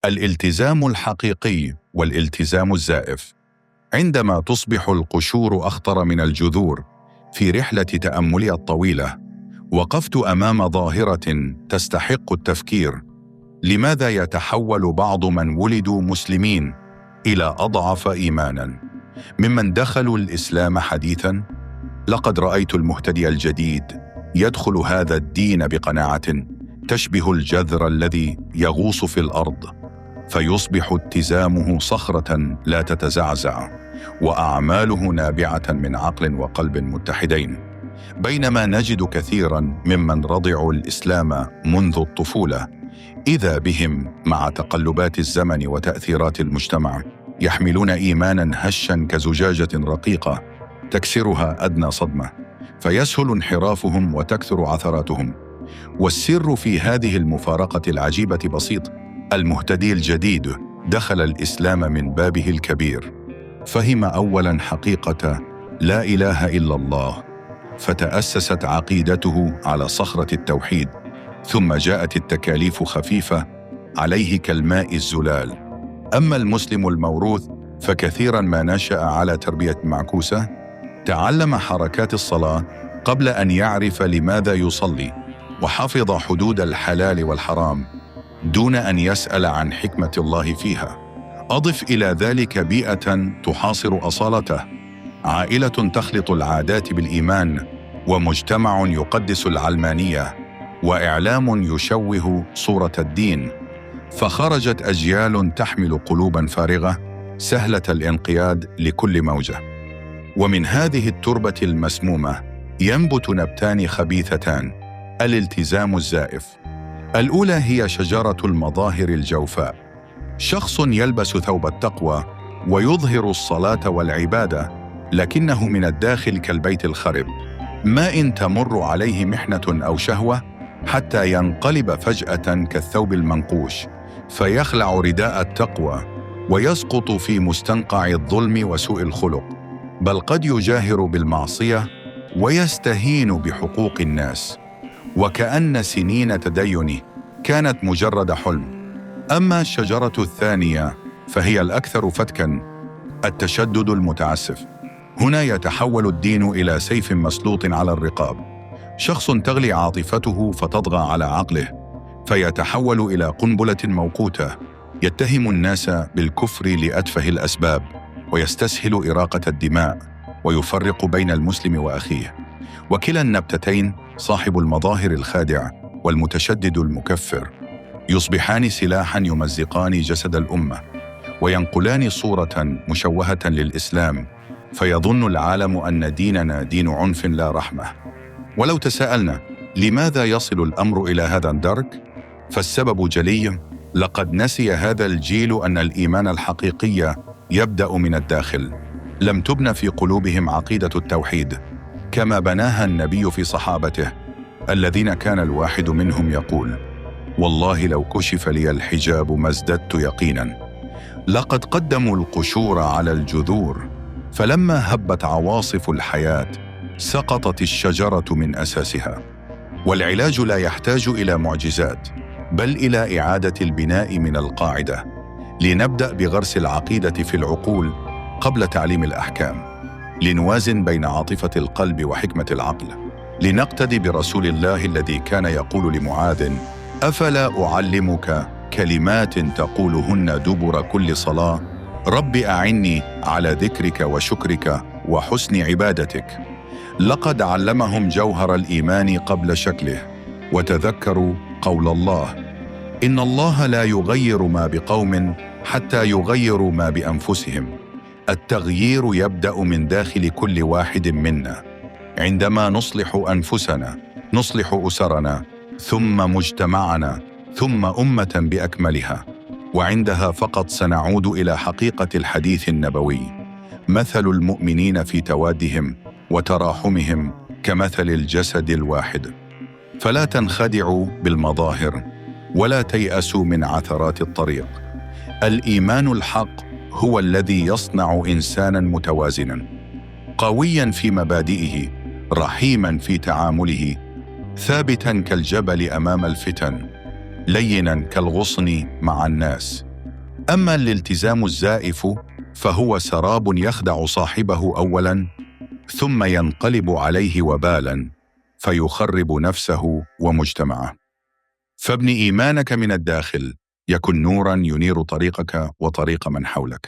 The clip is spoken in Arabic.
الالتزام الحقيقي والالتزام الزائف. عندما تصبح القشور أخطر من الجذور في رحلة تأملي الطويلة، وقفت أمام ظاهرة تستحق التفكير. لماذا يتحول بعض من ولدوا مسلمين إلى أضعف إيماناً ممن دخلوا الإسلام حديثاً؟ لقد رأيت المهتدي الجديد يدخل هذا الدين بقناعة تشبه الجذر الذي يغوص في الأرض، فيصبح التزامه صخرة لا تتزعزع، وأعماله نابعة من عقل وقلب متحدين. بينما نجد كثيراً ممن رضعوا الإسلام منذ الطفولة، إذا بهم مع تقلبات الزمن وتأثيرات المجتمع يحملون إيماناً هشاً كزجاجة رقيقة تكسرها أدنى صدمة، فيسهل انحرافهم وتكثر عثراتهم. والسر في هذه المفارقة العجيبة بسيط: المهتدي الجديد دخل الإسلام من بابه الكبير، فهم أولاً حقيقة لا إله إلا الله، فتأسست عقيدته على صخرة التوحيد، ثم جاءت التكاليف خفيفة عليه كالماء الزلال. أما المسلم الموروث فكثيراً ما نشأ على تربية معكوسة، تعلم حركات الصلاة قبل أن يعرف لماذا يصلي، وحفظ حدود الحلال والحرام دون أن يسأل عن حكمة الله فيها. أضف إلى ذلك بيئة تحاصر أصالته، عائلة تخلط العادات بالإيمان، ومجتمع يقدس العلمانية، وإعلام يشوه صورة الدين، فخرجت أجيال تحمل قلوباً فارغة سهلة الانقياد لكل موجة. ومن هذه التربة المسمومة ينبت نبتان خبيثتان: الالتزام الزائف. الأولى هي شجرة المظاهر الجوفاء، شخص يلبس ثوب التقوى ويظهر الصلاة والعبادة، لكنه من الداخل كالبيت الخرب، ما إن تمر عليه محنة أو شهوة حتى ينقلب فجأة كالثوب المنقوش، فيخلع رداء التقوى ويسقط في مستنقع الظلم وسوء الخلق، بل قد يجاهر بالمعصية ويستهين بحقوق الناس، وكأن سنين تدينه كانت مجرد حلم. أما الشجرة الثانية فهي الأكثر فتكاً: التشدد المتعسف. هنا يتحول الدين إلى سيف مسلوط على الرقاب، شخص تغلي عاطفته فتطغى على عقله، فيتحول إلى قنبلة موقوتة يتهم الناس بالكفر لأتفه الأسباب، ويستسهل إراقة الدماء، ويفرق بين المسلم وأخيه. وكلا النبتتين، صاحب المظاهر الخادع والمتشدد المكفر، يصبحان سلاحاً يمزقان جسد الأمة، وينقلان صورة مشوهة للإسلام، فيظن العالم أن ديننا دين عنف لا رحمة. ولو تساءلنا لماذا يصل الأمر إلى هذا الدرك؟ فالسبب جلي: لقد نسي هذا الجيل أن الإيمان الحقيقي يبدأ من الداخل. لم تبنى في قلوبهم عقيدة التوحيد كما بناها النبي في صحابته، الذين كان الواحد منهم يقول: والله لو كشف لي الحجاب ما ازددت يقينا. لقد قدموا القشور على الجذور، فلما هبت عواصف الحياة سقطت الشجرة من أساسها. والعلاج لا يحتاج إلى معجزات، بل إلى إعادة البناء من القاعدة. لنبدأ بغرس العقيدة في العقول قبل تعليم الأحكام، لنوازن بين عاطفة القلب وحكمة العقل، لنقتدي برسول الله الذي كان يقول لمعاذ: أفلا أعلمك كلمات تقولهن دبر كل صلاة؟ رب أعني على ذكرك وشكرك وحسن عبادتك. لقد علمهم جوهر الإيمان قبل شكله، وتذكروا قول الله: إن الله لا يغير ما بقوم حتى يغيروا ما بأنفسهم. التغيير يبدأ من داخل كل واحد منا. عندما نصلح أنفسنا نصلح أسرنا، ثم مجتمعنا، ثم أمة بأكملها، وعندها فقط سنعود إلى حقيقة الحديث النبوي: مثل المؤمنين في توادهم وتراحمهم كمثل الجسد الواحد. فلا تنخدعوا بالمظاهر، ولا تيأسوا من عثرات الطريق. الإيمان الحق هو الذي يصنع إنساناً متوازناً، قوياً في مبادئه، رحيماً في تعامله، ثابتاً كالجبل أمام الفتن، ليناً كالغصن مع الناس. أما الالتزام الزائف فهو سراب يخدع صاحبه أولاً ثم ينقلب عليه وبالاً فيخرب نفسه ومجتمعه. فابن إيمانك من الداخل يكن نوراً ينير طريقك وطريق من حولك.